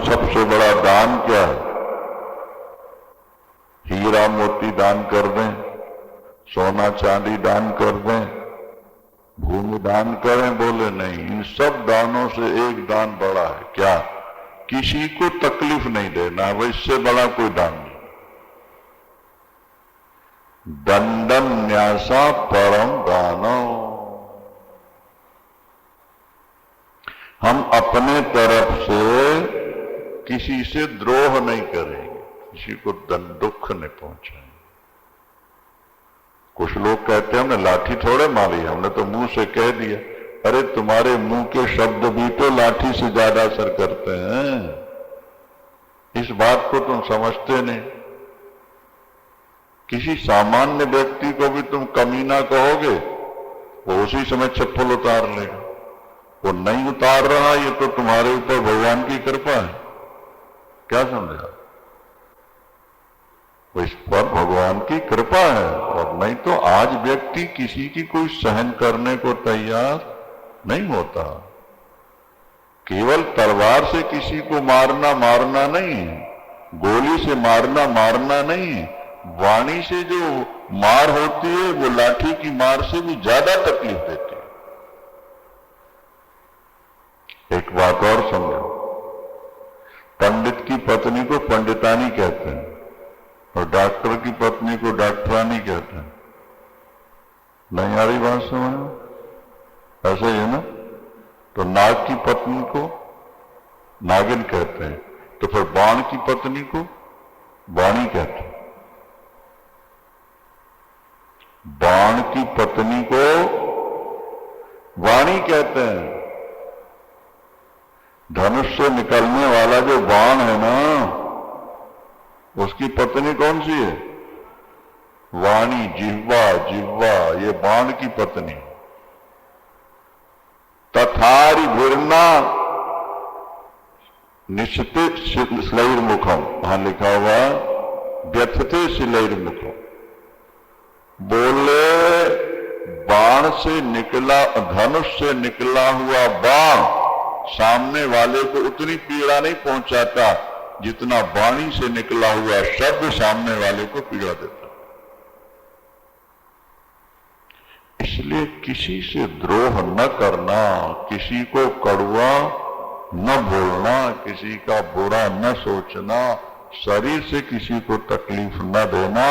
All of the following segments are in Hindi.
सबसे बड़ा दान क्या है? हीरा मोती दान कर दें, सोना चांदी दान कर दें, भूमि दान करें? बोले नहीं, इन सब दानों से एक दान बड़ा है। क्या? किसी को तकलीफ नहीं देना। वो इससे बड़ा कोई दान नहीं। दंडन न्यासा परम दानो। हम अपने तरफ से किसी से द्रोह नहीं करेंगे, किसी को दुख नहीं पहुंचाएंगे। कुछ लोग कहते हैं हमने लाठी थोड़े मारी, हमने तो मुंह से कह दिया। अरे तुम्हारे मुंह के शब्द भी तो लाठी से ज्यादा असर करते हैं। इस बात को तुम समझते नहीं। किसी सामान्य व्यक्ति को भी तुम कमीना कहोगे, वो उसी समय चप्पल उतार लेगा। वो नहीं उतार रहा, ये तो तुम्हारे ऊपर भगवान की कृपा है। क्या समझा? इस पर भगवान की कृपा है। और नहीं तो आज व्यक्ति किसी की कोई सहन करने को तैयार नहीं होता। केवल तलवार से किसी को मारना नहीं, गोली से मारना नहीं, वाणी से जो मार होती है वो लाठी की मार से भी ज्यादा तकलीफ देती है। एक बात और समझो, पंडित की पत्नी को पंडितानी कहते हैं और डॉक्टर की पत्नी को डॉक्टरानी कहते हैं। नहीं आ रही बात समझ? ऐसे ही है ना? तो नाग की पत्नी को नागिन कहते हैं, तो फिर बाण की पत्नी को बाणी कहते हैं। बाण की पत्नी को वाणी कहते हैं। धनुष से निकलने वाला जो बाण है ना, उसकी पत्नी कौन सी है? वाणी, जिह्वा, ये बाण की पत्नी। तथारि भिर्ना निश्चिते श्लैर्मुखम, वहां लिखा हुआ व्यथते श्लैर्मुखम। बोले बाण से निकला, धनुष से निकला हुआ बाण सामने वाले को उतनी पीड़ा नहीं पहुंचाता जितना वाणी से निकला हुआ शब्द सामने वाले को पीड़ा देता। इसलिए किसी से द्रोह न करना, किसी को कड़वा न बोलना, किसी का बुरा न सोचना, शरीर से किसी को तकलीफ न देना,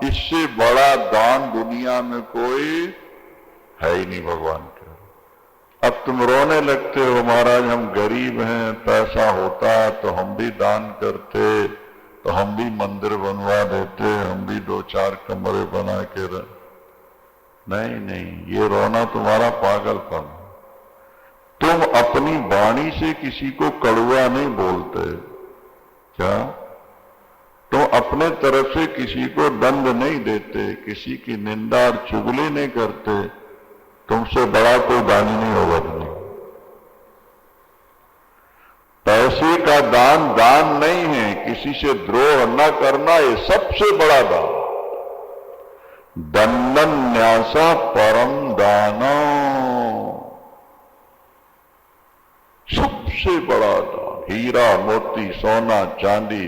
इससे बड़ा दान दुनिया में कोई है ही नहीं भगवान के। अब तुम रोने लगते हो, महाराज हम गरीब हैं, पैसा होता तो हम भी दान करते, तो हम भी मंदिर बनवा देते, हम भी 2-4 कमरे बना के रह। नहीं, ये रोना तुम्हारा पागलपन। तुम अपनी वाणी से किसी को कड़वा नहीं बोलते। क्या? तुम अपने तरफ से किसी को दंड नहीं देते, किसी की निंदा और चुगली नहीं करते। तुमसे बड़ा कोई दानी नहीं होगा दुनिया। पैसे का दान नहीं है। किसी से द्रोह न करना ये सबसे बड़ा दान। दंडन न्यासा परम दानो, सबसे बड़ा दान। हीरा मोती, सोना चांदी,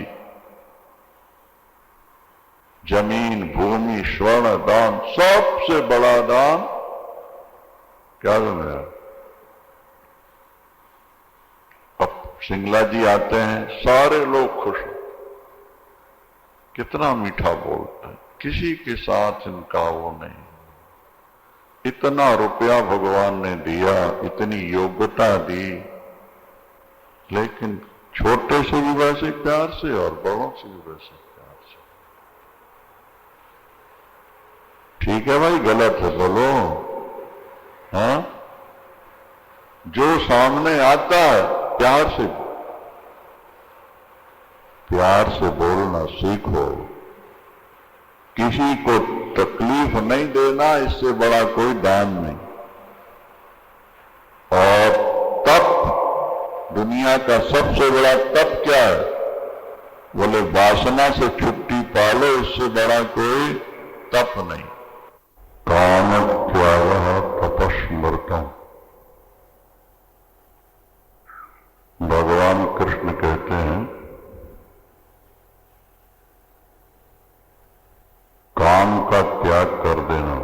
जमीन भूमि, स्वर्ण दान, सबसे बड़ा दान क्या समझा? अब सिंगला जी आते हैं, सारे लोग खुश हो, कितना मीठा बोलते हैं, किसी के साथ इनका वो नहीं। इतना रुपया भगवान ने दिया, इतनी योग्यता दी, लेकिन छोटे से भी वैसे प्यार से और बड़ों से भी वैसे प्यार से। ठीक है भाई, गलत है बोलो। हाँ, जो सामने आता है प्यार से बोलना सीखो। किसी को तकलीफ नहीं देना, इससे बड़ा कोई दान नहीं। और तप, दुनिया का सबसे बड़ा तप क्या है? बोले वासना से छुट्टी पालो, इससे बड़ा कोई तप नहीं। काम त्यागः तपस्मृतम्। भगवान कृष्ण कहते हैं, काम का त्याग कर देना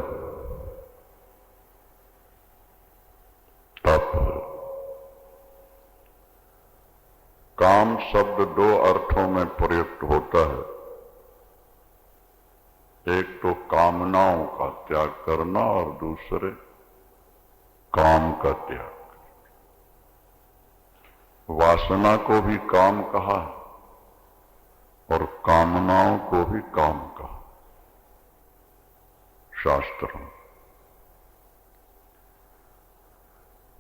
तप है। काम शब्द दो अर्थों में प्रयुक्त होता है। एक तो कामनाओं का त्याग करना और दूसरे काम का त्याग। वासना को भी काम कहा और कामनाओं को भी काम कहा शास्त्रों में।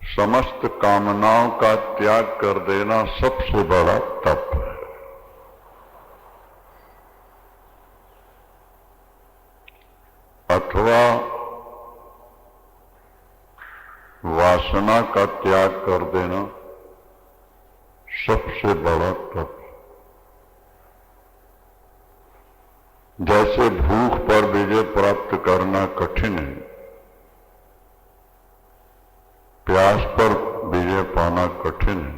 समस्त कामनाओं का त्याग कर देना सबसे बड़ा तप है। अथवा वासना का त्याग कर देना सबसे बड़ा तप। जैसे भूख पर विजय प्राप्त करना कठिन है, प्यास पर विजय पाना कठिन है,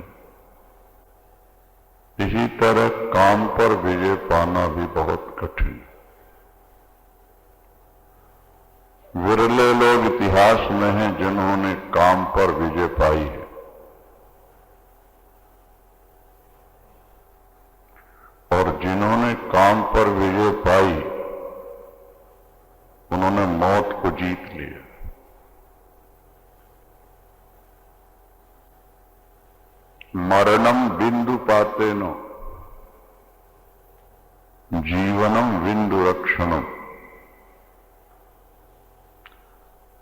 इसी तरह काम पर विजय पाना भी बहुत कठिन है। विरले लोग इतिहास में हैं जिन्होंने काम पर विजय पाई है, और जिन्होंने काम पर विजय पाई उन्होंने मौत को जीत लिया। मरणम बिंदु पातेनो जीवनम बिंदु रक्षणम।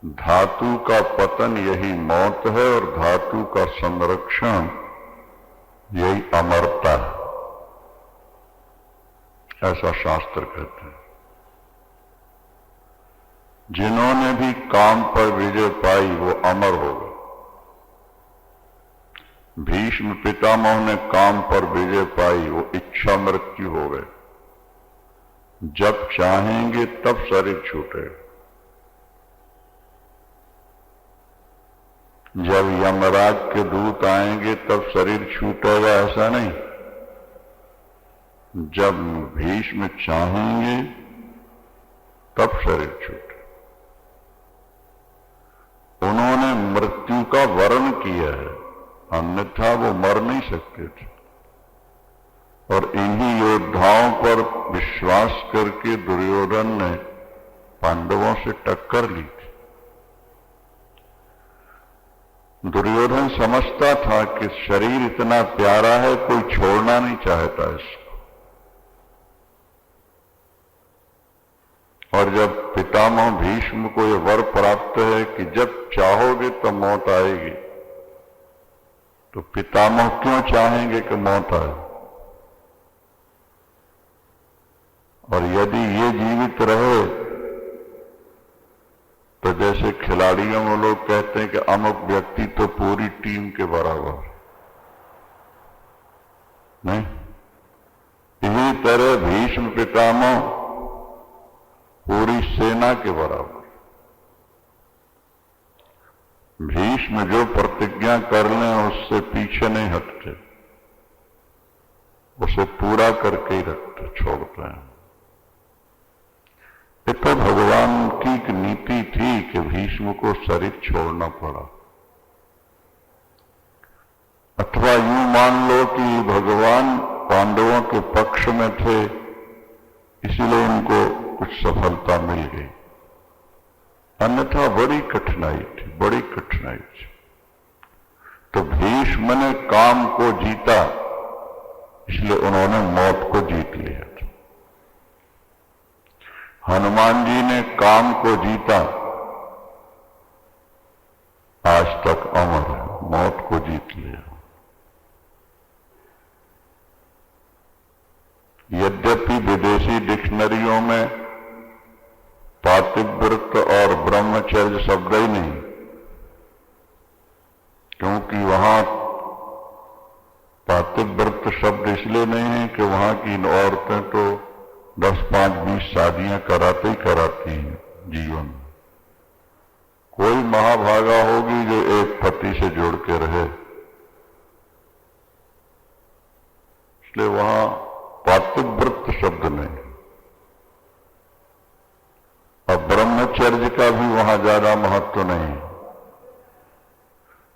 धातु का पतन यही मौत है और धातु का संरक्षण यही अमरता है, ऐसा शास्त्र कहते हैं। जिन्होंने भी काम पर विजय पाई वो अमर हो गए। भीष्म पितामह ने काम पर विजय पाई, वो इच्छा मृत्यु हो गए। जब चाहेंगे तब शरीर छूटेगा। जब यमराज के दूत आएंगे तब शरीर छूटेगा, ऐसा नहीं। जब भीष्म चाहेंगे तब शरीर छूटे। उन्होंने मृत्यु का वर्ण किया है, अन्यथा वो मर नहीं सकते थे। और इन्हीं योद्धाओं पर विश्वास करके दुर्योधन ने पांडवों से टक्कर ली थी। दुर्योधन समझता था कि शरीर इतना प्यारा है, कोई छोड़ना नहीं चाहता इसको। और जब पितामह भीष्म को यह वर प्राप्त है कि जब चाहोगे तो मौत आएगी, तो पितामह क्यों चाहेंगे कि मौत आए? और यदि ये जीवित रहे तो जैसे खिलाड़ियों में लोग कहते हैं कि अमुक व्यक्ति तो पूरी टीम के बराबर नहीं, इसी तरह भीष्म पितामह पूरी सेना के बराबर। भीष्म जो प्रतिज्ञा कर लें उससे पीछे नहीं हटते, उसे पूरा करके ही रखते, छोड़ते हैं। ये तो भगवान की एक नीति थी कि भीष्म को शरीर छोड़ना पड़ा। अथवा यूं मान लो कि भगवान पांडवों के पक्ष में थे, इसलिए उनको कुछ सफलता मिल गई, अन्यथा बड़ी कठिनाई थी, बड़ी कठिनाई थी। तो भीष्म ने काम को जीता, इसलिए उन्होंने मौत को जीत लिया था। हनुमान जी ने काम को जीता, आज तक अमर है, मौत को जीत लिया। यद्यपि विदेशी डिक्शनरियों में पातिव्रत और ब्रह्मचर्य शब्द ही नहीं, क्योंकि वहां पातिव्रत शब्द इसलिए नहीं है कि वहां की औरतें तो 10, 5, 20 शादियां कराते ही कराती हैं जीवन में। कोई महाभागा होगी जो एक पति से जोड़ के रहे, इसलिए वहां पातिव्रत शब्द नहीं। अब ब्रह्मचर्य का भी वहां ज्यादा महत्व नहीं।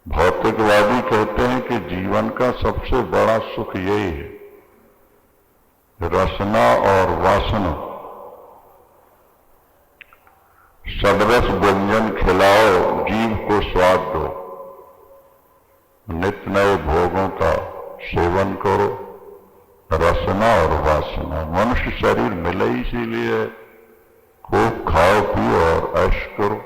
भौतिकवादी कहते हैं कि जीवन का सबसे बड़ा सुख यही है, रसना और वासना। सदरस व्यंजन खिलाओ, जीव को स्वाद दो, नित्य नए भोगों का सेवन करो, रसना और वासना। मनुष्य शरीर मिले इसीलिए खूब खाओ पियो और ऐश करो।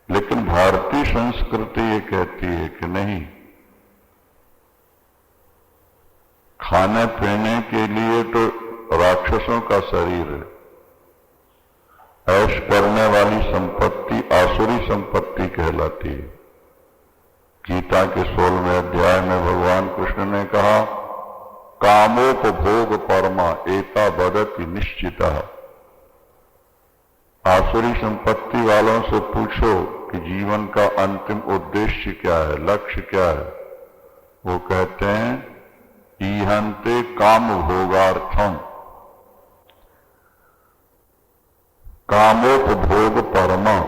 लेकिन भारतीय संस्कृति ये कहती है कि नहीं, खाने पीने के लिए तो राक्षसों का शरीर है, ऐश करने वाली संपत्ति आसुरी संपत्ति कहलाती है। गीता के 16वें अध्याय में भगवान कृष्ण ने कहा, कामोपभोग परमा एता वदति निश्चिता। आसुरी संपत्ति वालों से पूछो कि जीवन का अंतिम उद्देश्य क्या है, लक्ष्य क्या है। वो कहते हैं, ईहन्ते काम भोगार्थम, कामोपभोग परमा।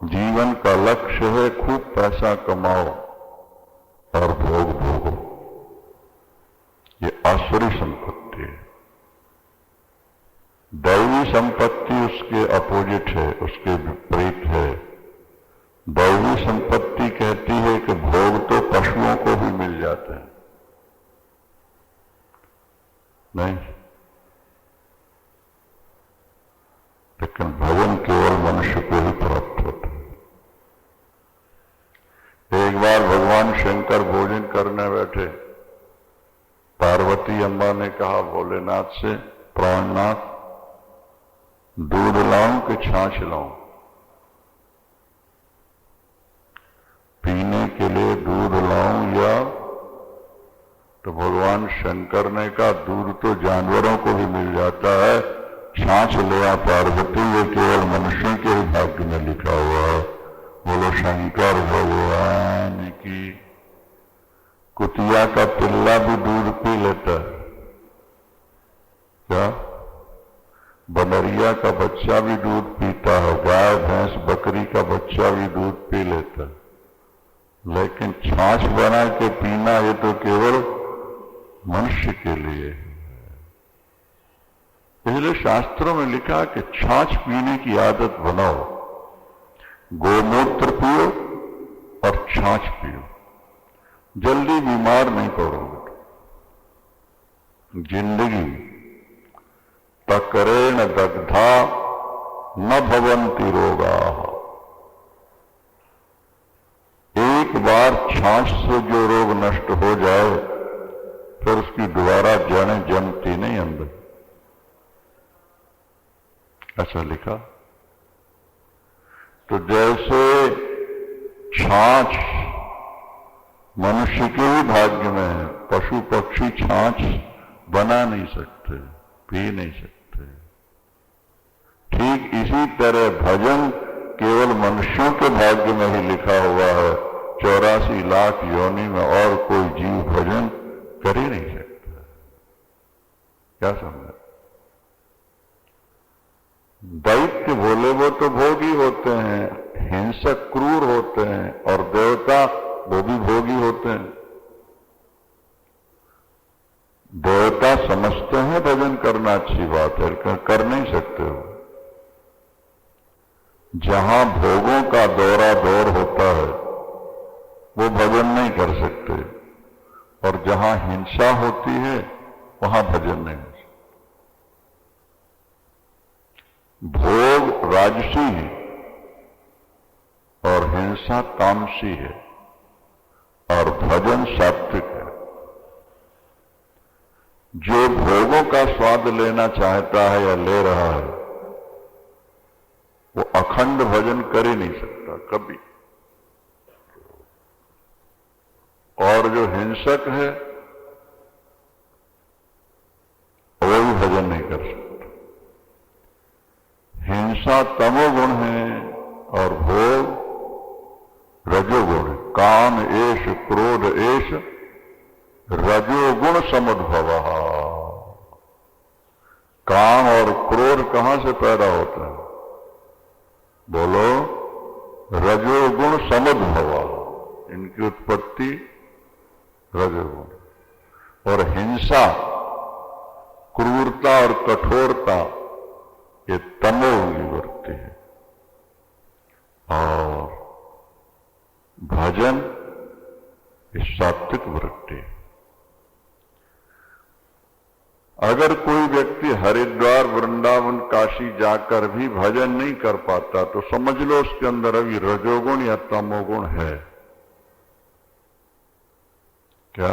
जीवन का लक्ष्य है खूब पैसा कमाओ और भोग भोगो। ये आसुरी संपत्ति है। दैवी संपत्ति उसके अपोजिट है, उसके विपरीत है। दैवी संपत्ति कहती है कि भोग तो पशुओं को भी मिल जाते हैं। नहीं, लेकिन भवन केवल मनुष्य को ही प्राप्त होता है। एक बार भगवान शंकर भोजन करने बैठे, पार्वती अम्बा ने कहा भोलेनाथ से, प्राणनाथ दूध लाऊं कि छाछ लाऊं? पीने के लिए दूध लाऊं या? तो भगवान शंकर ने कहा, दूध तो जानवरों को भी मिल जाता है, छाछ ले आ पार्वती, ये केवल मनुष्यों के ही भाग्य में लिखा हुआ है। बोलो शंकर भगवान की। कुतिया का पिल्ला भी दूध पी लेता है क्या? बनरिया का बच्चा भी दूध पीता है, गाय भैंस बकरी का बच्चा भी दूध पी लेता है, लेकिन छाछ बना के पीना ये तो केवल मनुष्य के लिए है। इसलिए शास्त्रों में लिखा कि छाछ पीने की आदत बनाओ, गोमूत्र पियो और छाछ पियो, जल्दी बीमार नहीं पड़ोगे। जिंदगी तकरेण दग्धा न भवन्ति रोगा। एक बार छाछ से जो रोग नष्ट हो जाए फिर उसकी दोबारा जड़ें जमती नहीं अंदर, ऐसा लिखा। तो जैसे छाछ मनुष्य के ही भाग्य में है, पशु पक्षी छाछ बना नहीं सकते, पी नहीं सकते। ठीक इसी तरह भजन केवल मनुष्यों के भाग्य में ही लिखा हुआ है। 84 लाख योनि में और कोई जीव भजन कर ही नहीं सकता। क्या समझा? दैत्य भोले वो तो भोगी होते हैं, हिंसक क्रूर होते हैं, और देवता वो भी भोगी होते हैं। देवता समझते हैं भजन करना अच्छी बात है, कर नहीं सकते हो। जहां भोगों का दौरा दौर होता है वो भजन नहीं कर सकते, और जहां हिंसा होती है वहां भजन नहीं हो सकता। भोग राजसी है और हिंसा तामसी है, और भजन सात्विक है। जो भोगों का स्वाद लेना चाहता है या ले रहा है वो अखंड भजन कर ही नहीं सकता कभी। और जो हिंसक है वो भी भजन नहीं कर सकता। हिंसा तमोगुण है और भोग रजोगुण है। काम एष क्रोध एष रजोगुण समुद्भवः। काम और क्रोध कहां से पैदा होता है? बोलो, रजोगुण समुद्भवः, इनकी उत्पत्ति रजोगुण। और हिंसा, क्रूरता और कठोरता ये तमोगुणी वृत्ति है। और भजन ये सात्विक वृत्ति है। अगर कोई व्यक्ति हरिद्वार, वृंदावन, काशी जाकर भी भजन नहीं कर पाता तो समझ लो उसके अंदर अभी रजोगुण या तमोगुण है। क्या?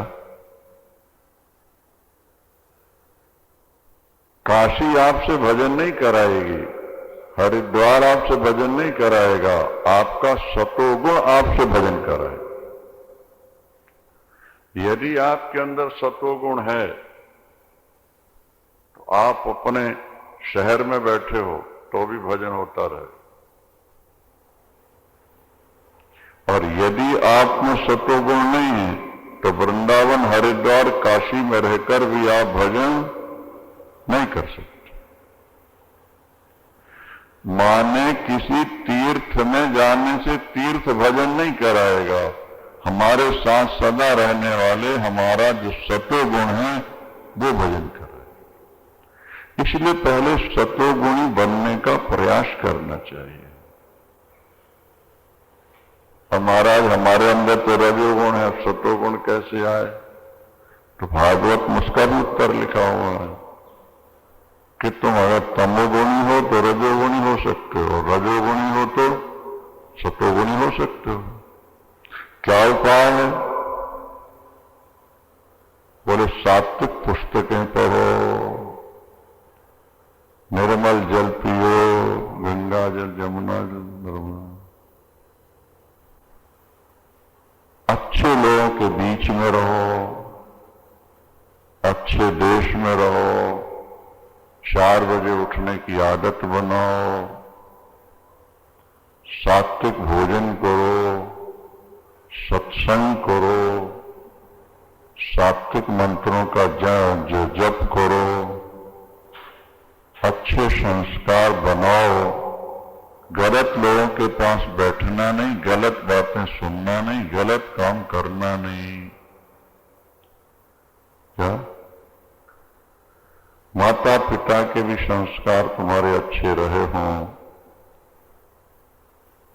काशी आपसे भजन नहीं कराएगी, हरिद्वार आपसे भजन नहीं कराएगा, आपका सतोगुण आपसे भजन कराएगा। यदि आपके अंदर सतोगुण है तो आप अपने शहर में बैठे हो तो भी भजन होता रहे, और यदि आप में सतोगुण नहीं है तो वृंदावन, हरिद्वार, काशी में रहकर भी आप भजन नहीं कर सकते। माने किसी तीर्थ में जाने से तीर्थ भजन नहीं कराएगा। हमारे साथ सदा रहने वाले हमारा जो सतोगुण है वो भजन कराए। इसलिए पहले सतोगुणी बनने का प्रयास करना चाहिए। महाराज हमारे अंदर तो रजोगुण है, सतोगुण कैसे आए? तो भागवत में उसका भी उत्तर लिखा हुआ है कि तुम अगर तमोगुणी हो तो रजोगुणी हो सकते हो, रजोगुणी हो तो सतोगुणी हो सकते हो। क्या उपाय है? बोले सात्विक पुस्तकें पढ़ो, निर्मल जल पियो, गंगा जल, यमुना जल, नर्मदा, अच्छे लोगों के बीच में रहो, अच्छे देश में रहो, 4 बजे उठने की आदत बनाओ, सात्विक भोजन करो, सत्संग करो, सात्विक मंत्रों का जो जप करो, अच्छे संस्कार बनाओ, गलत लोगों के पास बैठना नहीं, गलत बातें सुनना नहीं, गलत काम करना नहीं। क्या? माता पिता के भी संस्कार तुम्हारे अच्छे रहे हों।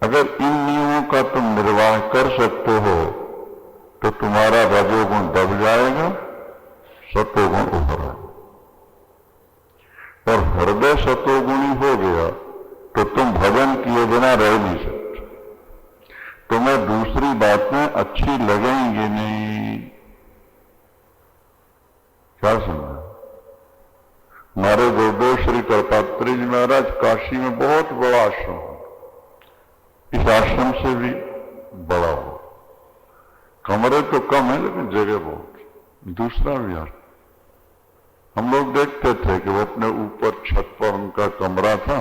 अगर इन नियमों का तुम निर्वाह कर सकते हो तो तुम्हारा रजोगुण दब जाएगा, सतोगुण उभर आएगा। और हृदय सतोगुणी हो गया तो तुम भजन किए बिना रह नहीं सकते। तुम्हें दूसरी बातें अच्छी लगेंगी नहीं। क्या समझा? हमारे गुरुदेव श्री करपात्री जी महाराज काशी में बहुत बड़ा आश्रम हो, इस आश्रम से भी बड़ा हो। कमरे तो कम है लेकिन जगह बहुत। दूसरा भी यार हम लोग देखते थे कि वो अपने ऊपर छत पर उनका कमरा था,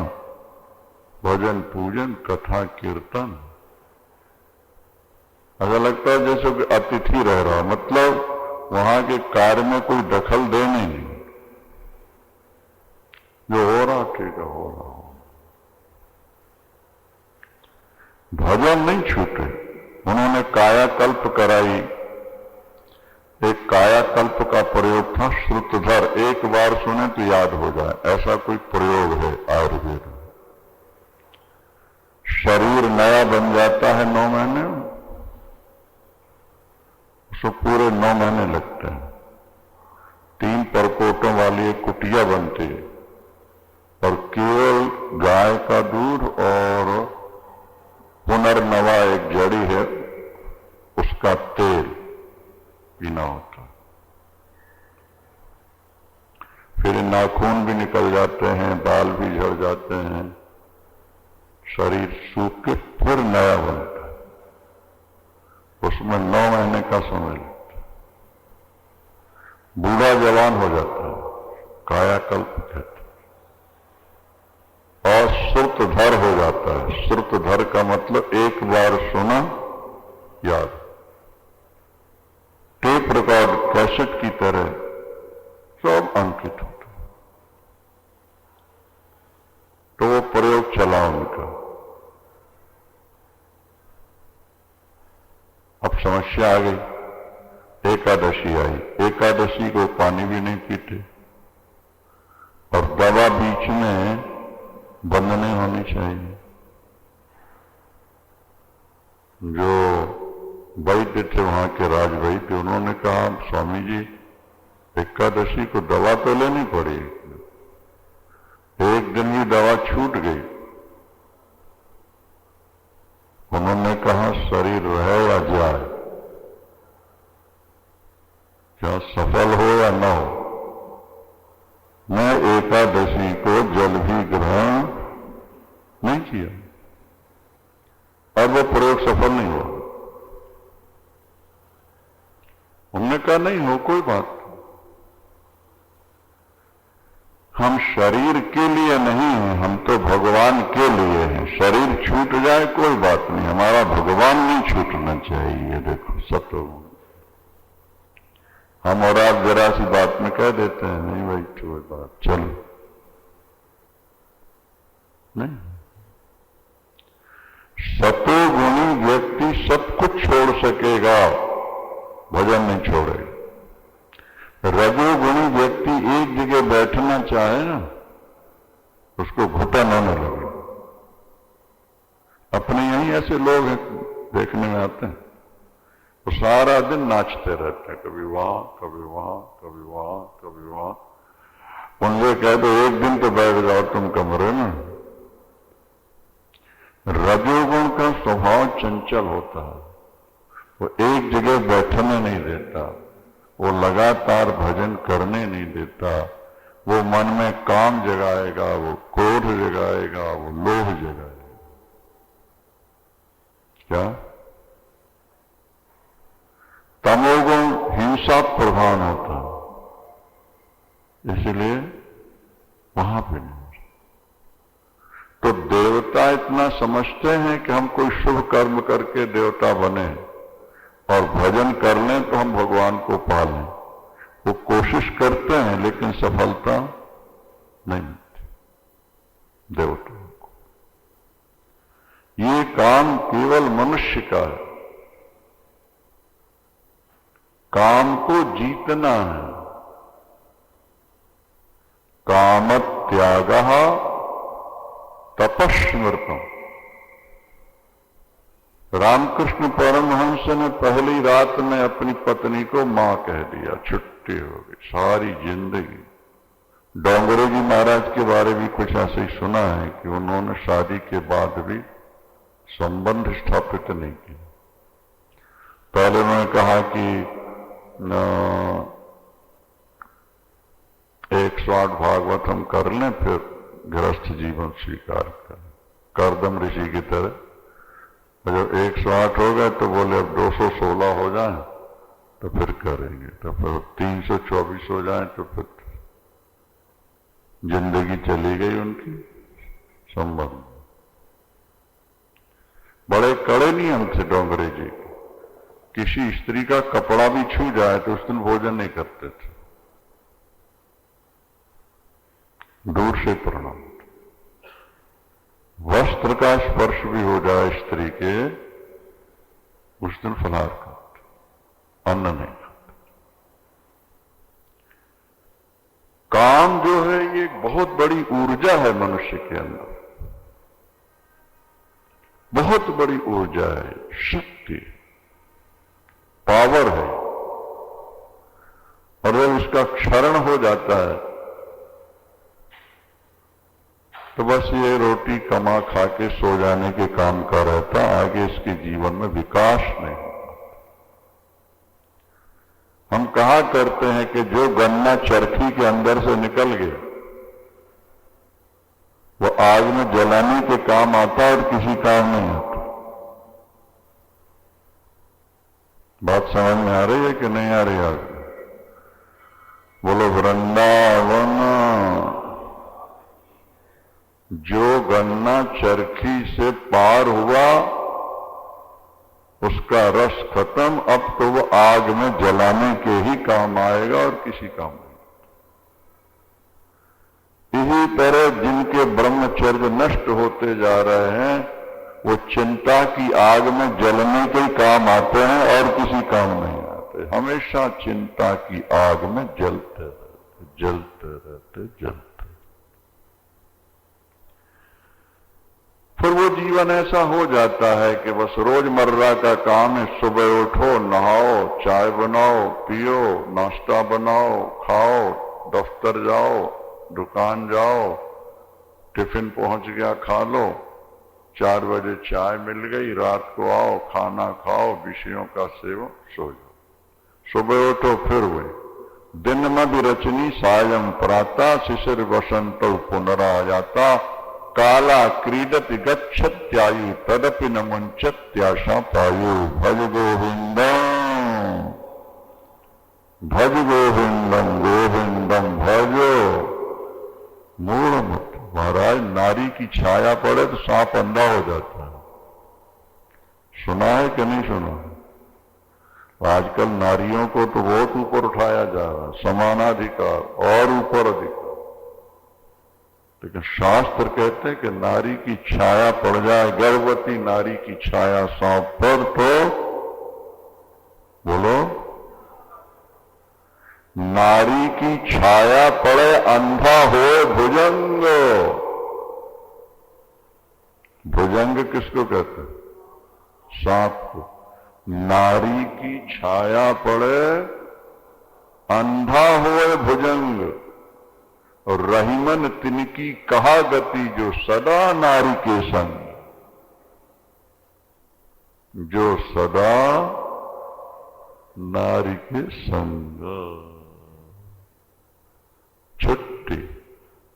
भजन पूजन कथा कीर्तन, ऐसा लगता है जैसे कि अतिथि रह रहा, मतलब वहां के कार्य में कोई दखल देने नहीं, जो हो रहा ठीक है हो रहा हो। भजन नहीं छूटे। उन्होंने कायाकल्प कराई। एक कायाकल्प का प्रयोग था श्रुतधर, एक बार सुने तो याद हो जाए, ऐसा कोई प्रयोग है आयुर्वेद में। शरीर नया बन जाता है 9 महीने में, उसको पूरे 9 महीने लगते हैं। 3 परकोटों वाली एक कुटिया बनती है और केवल गाय का दूध और पुनर्नवा एक जड़ी है उसका तेल पीना होता है। फिर नाखून भी निकल जाते हैं, बाल भी झड़ जाते हैं, शरीर सूख के फिर नया बनता है। उसमें 9 महीने का समय लगता है। बूढ़ा जवान हो जाता है, कायाकल्प कहते हैं। और श्रुतधर हो जाता है। श्रुतधर का मतलब एक बार सुना याद। टेप रिकॉर्ड कैसेट की तरह सब अंकित होता। तो वो प्रयोग चला उनका। अब समस्या आ गई, एकादशी आई, एकादशी को पानी भी नहीं पीते और दवा बीच में बंद नहीं होनी चाहिए। जो वैद्य थे वहां के राज वैद्य, उन्होंने कहा स्वामी जी एकादशी को दवा तो लेनी पड़ेगी, एक दिन भी दवा छूट गई। उन्होंने कहा शरीर रहे या जाए, क्या सफल हो या न हो, मैं एकादशी को जल भी ग्रहण नहीं किया। अब वो प्रयोग सफल नहीं हुआ। उन्होंने कहा नहीं हो कोई बात, हम शरीर के लिए नहीं हैं, हम तो भगवान के लिए हैं। शरीर छूट जाए कोई बात नहीं, हमारा भगवान नहीं छूटना चाहिए। देखो सत्वगुण, हम और आप जरा सी बात में कह देते हैं नहीं भाई कोई बात, चलो नहीं। सतोगुणी व्यक्ति सब कुछ छोड़ सकेगा, भजन नहीं छोड़ेगा। रजोगुणी व्यक्ति एक जगह बैठना चाहे ना, उसको घुटन होने लगे। अपने यहीं ऐसे लोग हैं, देखने में आते हैं, वो सारा दिन नाचते रहते हैं, कभी वहां कभी वहां कभी वहां कभी वहां। उनसे कह दो एक दिन तो बैठ जाओ तुम कमरे में। रजोगुण का स्वभाव चंचल होता है, वो एक जगह बैठने नहीं देता, वो लगातार भजन करने नहीं देता, वो मन में काम जगाएगा, वो क्रोध जगाएगा, वो लोभ जगाएगा। क्या? तमोगुण हिंसा प्रधान होता है, इसलिए वहां पे नहीं। तो देवता इतना समझते हैं कि हम कोई शुभ कर्म करके देवता बने और भजन कर लें तो हम भगवान को पा लें। वो कोशिश करते हैं लेकिन सफलता नहीं मिलती देवताओं को। ये काम केवल मनुष्य का है। काम को जीतना है। काम त्यागः तपस्मृतम्। रामकृष्ण परमहंस ने पहली रात में अपनी पत्नी को मां कह दिया, छुट्टी हो गई सारी जिंदगी। डोंगरे जी महाराज के बारे में कुछ ऐसे ही सुना है कि उन्होंने शादी के बाद भी संबंध स्थापित नहीं किया। पहले उन्होंने कहा कि 108 भागवत हम कर लें, फिर गृहस्थ जीवन स्वीकार करें, करदम ऋषि की तरह। जब 108 हो गए तो बोले अब 216 हो जाए तो फिर करेंगे, तो फिर 324 हो जाए तो फिर जिंदगी चली गई उनकी। संबंध बड़े कड़े नियम थे डोंगरे जी के। किसी स्त्री का कपड़ा भी छू जाए तो उस दिन भोजन नहीं करते थे, दूर से प्रणाम। वस्त्र का स्पर्श भी हो जाए स्त्री के, उस दिन फलाहार करते, अन्न नहीं खाते। काम जो है ये बहुत बड़ी ऊर्जा है मनुष्य के अंदर, बहुत बड़ी ऊर्जा है, शक्ति, पावर है। और जब उसका क्षरण हो जाता है तो बस ये रोटी कमा खा के सो जाने के काम का रहता, आगे इसके जीवन में विकास नहीं होता। हम कहा करते हैं कि जो गन्ना चरखी के अंदर से निकल गया वो आग में जलाने के काम आता है और किसी काम नहीं आता। बात समझ में आ रही है कि नहीं आ रही? आगे बोलो वृंदावन। जो गन्ना चरखी से पार हुआ उसका रस खत्म, अब तो वो आग में जलाने के ही काम आएगा और किसी काम नहीं। इसी तरह जिनके ब्रह्मचर्य नष्ट होते जा रहे हैं वो चिंता की आग में जलने के काम आते हैं और किसी काम नहीं आते। हमेशा चिंता की आग में जलते रहते जलते रहते जलते। फिर वो जीवन ऐसा हो जाता है कि बस रोजमर्रा का काम है, सुबह उठो, नहाओ, चाय बनाओ, पियो, नाश्ता बनाओ, खाओ, दफ्तर जाओ, दुकान जाओ, टिफिन पहुंच गया खा लो, 4 बजे चाय मिल गई, रात को आओ, खाना खाओ, विषयों का सेवन, सो जाओ। सुबह उठो फिर वही दिन मद रचनी सायं प्राता शिशिर वसंत पुनरायाता काला क्रीडति गच्छत्यायु तदपि न मुंचत्याशा पायु भज गोविंदम भज गोविंदम गोविंदम भजो मूढ़ मत। महाराज नारी की छाया पड़े तो सांप अंधा हो जाता है, सुना है कि नहीं सुना? आजकल नारियों को तो बहुत ऊपर उठाया जा रहा है, समानाधिकार और ऊपर अधिकार। लेकिन शास्त्र कहते हैं कि नारी की छाया पड़ जाए, गर्भवती नारी की छाया सांप पर, तो बोलो नारी की छाया पड़े अंधा हो भुजंग। भुजंग किसको कहते हैं? सांप को। नारी की छाया पड़े अंधा होए भुजंग, और रहीमन तिनकी कहा गति जो सदा नारी के संग, जो सदा नारी के संग। छुट्टी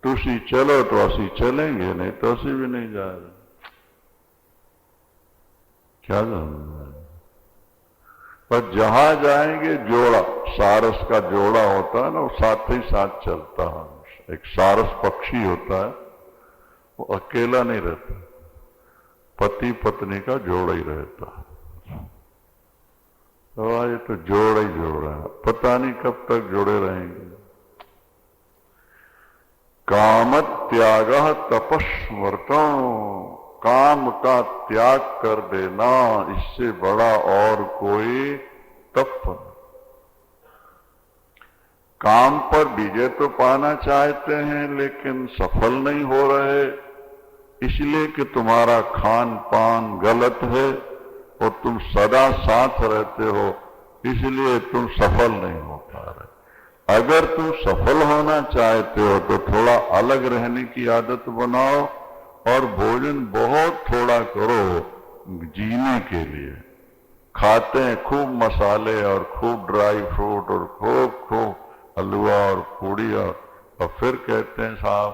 तुसी चलो तो असी चलेंगे, नहीं तो असी भी नहीं जा रहे। क्या जानना है? पर जहां जाएंगे जोड़ा, सारस का जोड़ा होता है ना, वो साथ ही साथ चलता है। एक सारस पक्षी होता है, वो अकेला नहीं रहता, पति पत्नी का जोड़ा ही रहता है। तो ये तो जोड़ा ही जोड़ा है, पता नहीं कब तक जुड़े रहेंगे। काम त्याग तपस्मृतम, काम का त्याग कर देना, इससे बड़ा और कोई तप नहीं। काम पर विजय तो पाना चाहते हैं लेकिन सफल नहीं हो रहे, इसलिए कि तुम्हारा खान पान गलत है और तुम सदा साथ रहते हो, इसलिए तुम सफल नहीं हो पा रहे। अगर तुम सफल होना चाहते हो तो थोड़ा अलग रहने की आदत बनाओ और भोजन बहुत थोड़ा करो जीने के लिए। खाते हैं खूब मसाले और खूब ड्राई फ्रूट और खूब हलवा और पूड़िया, और फिर कहते हैं साहब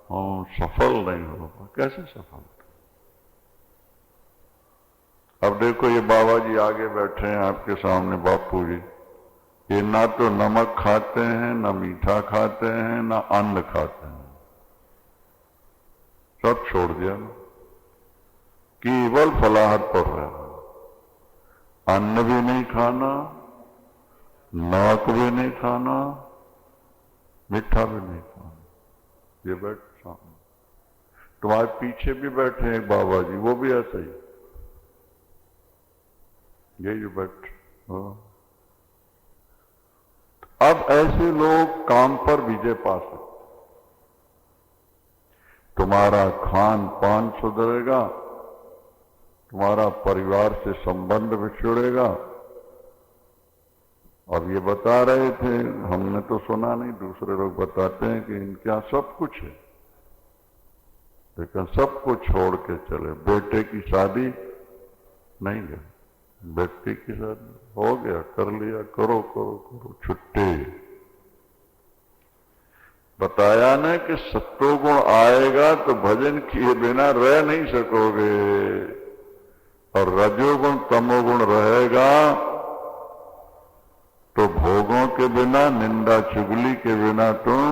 हम सफल नहीं हो। कैसे सफल? अब देखो ये बाबा जी आगे बैठे हैं आपके सामने, बापू जी, ये ना तो नमक खाते हैं, ना मीठा खाते हैं, ना अन्न खाते हैं, सब छोड़ दिया ना, केवल फलाहार पर रहना। अन्न भी नहीं खाना, नमक भी नहीं खाना, मीठा भी नहीं खाना। ये बैठ सामने तुम्हारे पीछे भी बैठे हैं बाबा जी, वो भी ऐसा ही, ये जो बैठ। अब ऐसे लोग काम पर विजय पा सकते। तुम्हारा खान पान सुधरेगा, तुम्हारा परिवार से संबंध बिछड़ेगा। अब ये बता रहे थे, हमने तो सुना नहीं, दूसरे लोग बताते हैं कि इनके यहां सब कुछ है, लेकिन सब कुछ छोड़ के चले। बेटे की शादी नहीं गए, बेटी की शादी हो गया, कर लिया, करो करो करो, छुट्टी। बताया ना कि सत्वगुण आएगा तो भजन किए बिना रह नहीं सकोगे, और रजोगुण तमोगुण रहेगा तो भोगों के बिना, निंदा चुगली के बिना तुम